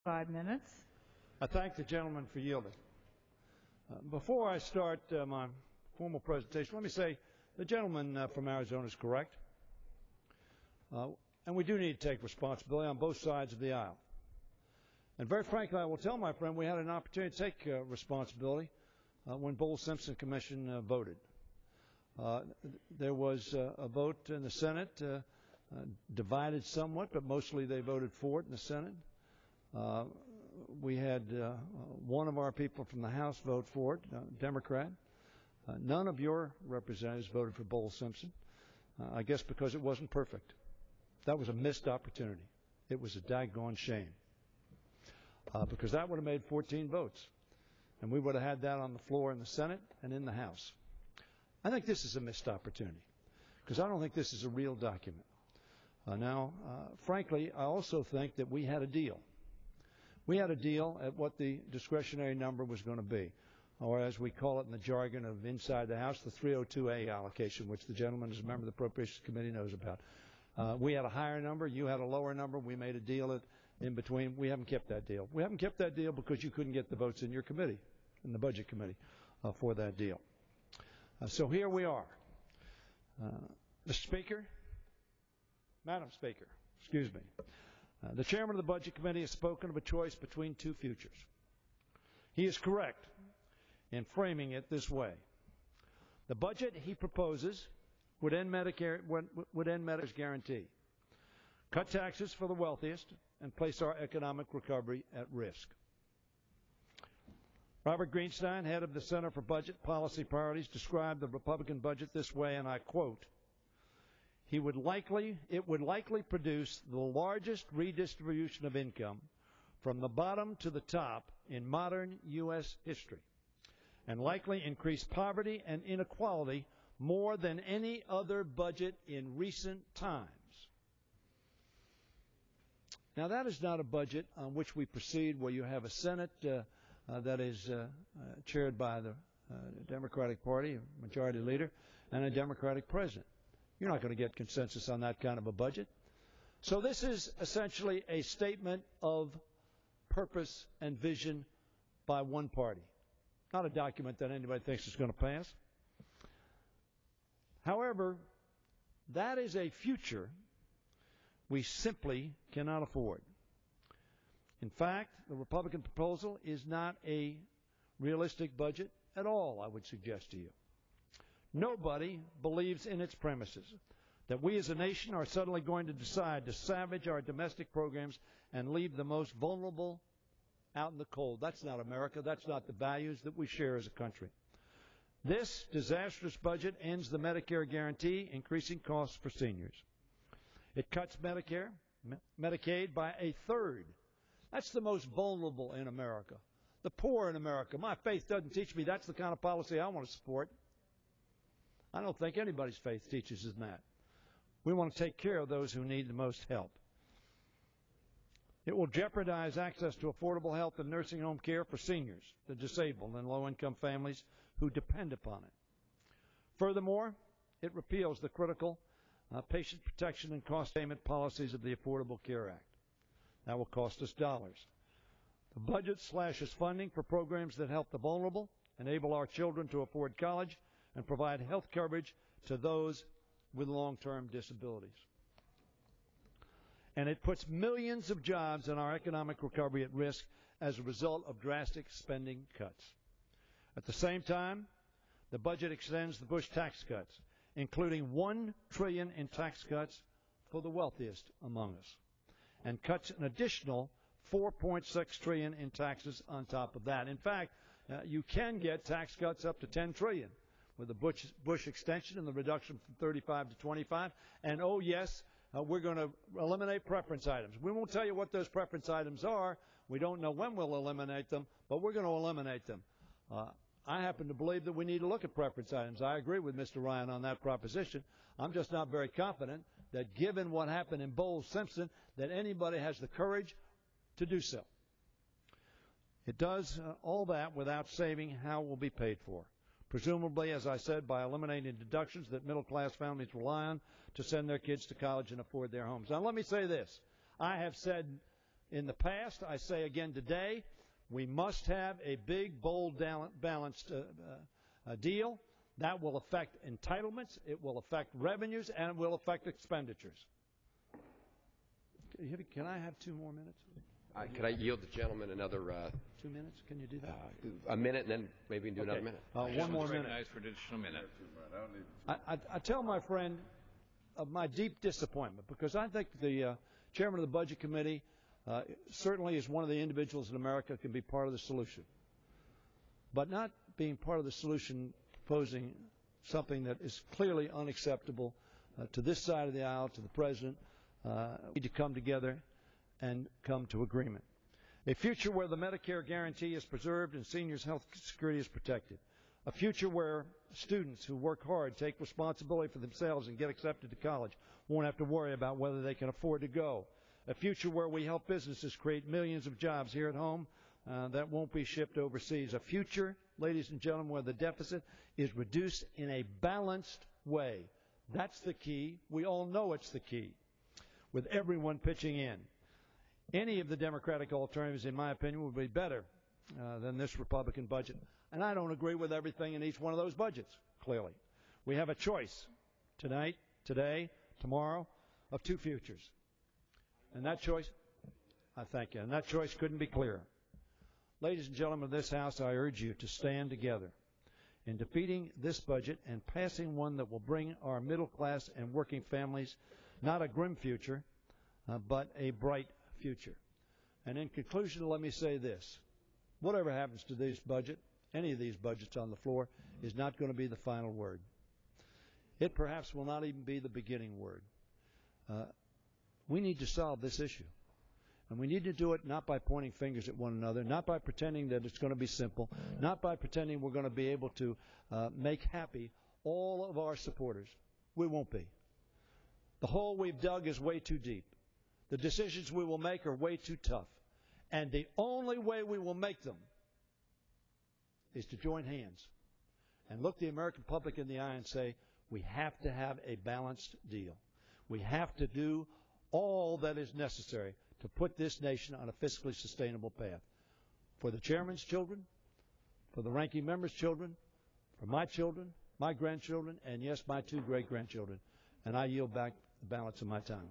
5 minutes. I thank the gentleman for yielding. Before I start my formal presentation, let me say the gentleman from Arizona is correct. And we do need to take responsibility on both sides of the aisle. And very frankly, I will tell my friend we had an opportunity to take responsibility when Bowles-Simpson Commission voted. There was a vote in the Senate, divided somewhat, but mostly they voted for it in the Senate. We had one of our people from the House vote for it, Democrat. None of your representatives voted for Bowles-Simpson, I guess because it wasn't perfect. That was a missed opportunity. It was a daggone shame, because that would have made 14 votes, and we would have had that on the floor in the Senate and in the House. I think this is a missed opportunity, because I don't think this is a real document. Frankly, I also think that we had a deal. We had a deal at what the discretionary number was going to be, or as we call it in the jargon of inside the House, the 302A allocation, which the gentleman as a member of the Appropriations Committee knows about. We had a higher number. You had a lower number. We made a deal in between. We haven't kept that deal. We haven't kept that deal because you couldn't get the votes in your committee, in the Budget Committee, for that deal. So here we are. Mr. Speaker, Madam Speaker, excuse me. The chairman of the Budget Committee has spoken of a choice between two futures. He is correct in framing it this way. The budget he proposes would end Medicare's guarantee, cut taxes for the wealthiest, and place our economic recovery at risk. Robert Greenstein, head of the Center for Budget Policy Priorities, described the Republican budget this way, and I quote, it would likely produce the largest redistribution of income from the bottom to the top in modern U.S. history, and likely increase poverty and inequality more than any other budget in recent times. Now, that is not a budget on which we proceed where you have a Senate that is chaired by the Democratic Party, Majority Leader, and a Democratic President. You're not going to get consensus on that kind of a budget. So this is essentially a statement of purpose and vision by one party, not a document that anybody thinks is going to pass. However, that is a future we simply cannot afford. In fact, the Republican proposal is not a realistic budget at all, I would suggest to you. Nobody believes in its premises that we as a nation are suddenly going to decide to savage our domestic programs and leave the most vulnerable out in the cold. That's not America. That's not the values that we share as a country. This disastrous budget ends the Medicare guarantee, increasing costs for seniors. It cuts Medicaid by a third. That's the most vulnerable in America, the poor in America. My faith doesn't teach me that's the kind of policy I want to support. I don't think anybody's faith teaches us that. We want to take care of those who need the most help. It will jeopardize access to affordable health and nursing home care for seniors, the disabled, and low-income families who depend upon it. Furthermore, it repeals the critical patient protection and cost payment policies of the Affordable Care Act. That will cost us dollars. The budget slashes funding for programs that help the vulnerable, enable our children to afford college, and provide health coverage to those with long-term disabilities. And it puts millions of jobs in our economic recovery at risk as a result of drastic spending cuts. At the same time, the budget extends the Bush tax cuts, including $1 trillion in tax cuts for the wealthiest among us, and cuts an additional $4.6 trillion in taxes on top of that. In fact, you can get tax cuts up to $10 trillion with the Bush extension and the reduction from 35 to 25. And, oh, yes, we're going to eliminate preference items. We won't tell you what those preference items are. We don't know when we'll eliminate them, but we're going to eliminate them. I happen to believe that we need to look at preference items. I agree with Mr. Ryan on that proposition. I'm just not very confident that given what happened in Bowles-Simpson that anybody has the courage to do so. It does all that without saving how it will be paid for. Presumably, as I said, by eliminating deductions that middle-class families rely on to send their kids to college and afford their homes. Now, let me say this. I have said in the past. I say again today, we must have a big, bold, balanced deal. That will affect entitlements, it will affect revenues, and it will affect expenditures. Can I have 2 more minutes? Could I yield the gentleman another 2 minutes? Can you do that? a minute, and then maybe we can do another minute? 1 more minute. Nice for an additional minute. I tell my friend of my deep disappointment, because I think the chairman of the Budget Committee certainly is one of the individuals in America who can be part of the solution. But not being part of the solution, proposing something that is clearly unacceptable to this side of the aisle, to the President, we need to come together and come to agreement. A future where the Medicare guarantee is preserved and seniors' health security is protected. A future where students who work hard, take responsibility for themselves, and get accepted to college won't have to worry about whether they can afford to go. A future where we help businesses create millions of jobs here at home that won't be shipped overseas. A future, ladies and gentlemen, where the deficit is reduced in a balanced way. That's the key. We all know it's the key, with everyone pitching in. Any of the Democratic alternatives, in my opinion, would be better than this Republican budget. And I don't agree with everything in each one of those budgets, clearly. We have a choice tonight, today, tomorrow, of 2 futures. And that choice, I thank you, and that choice couldn't be clearer. Ladies and gentlemen of this House, I urge you to stand together in defeating this budget and passing one that will bring our middle class and working families not a grim future, but a bright future. And in conclusion, let me say this. Whatever happens to this budget, any of these budgets on the floor, is not going to be the final word. It perhaps will not even be the beginning word. We need to solve this issue. And we need to do it not by pointing fingers at one another, not by pretending that it's going to be simple, not by pretending we're going to be able to make happy all of our supporters. We won't be. The hole we've dug is way too deep. The decisions we will make are way too tough. And the only way we will make them is to join hands and look the American public in the eye and say, we have to have a balanced deal. We have to do all that is necessary to put this nation on a fiscally sustainable path. For the chairman's children, for the ranking member's children, for my children, my grandchildren, and yes, my 2 great-grandchildren. And I yield back the balance of my time.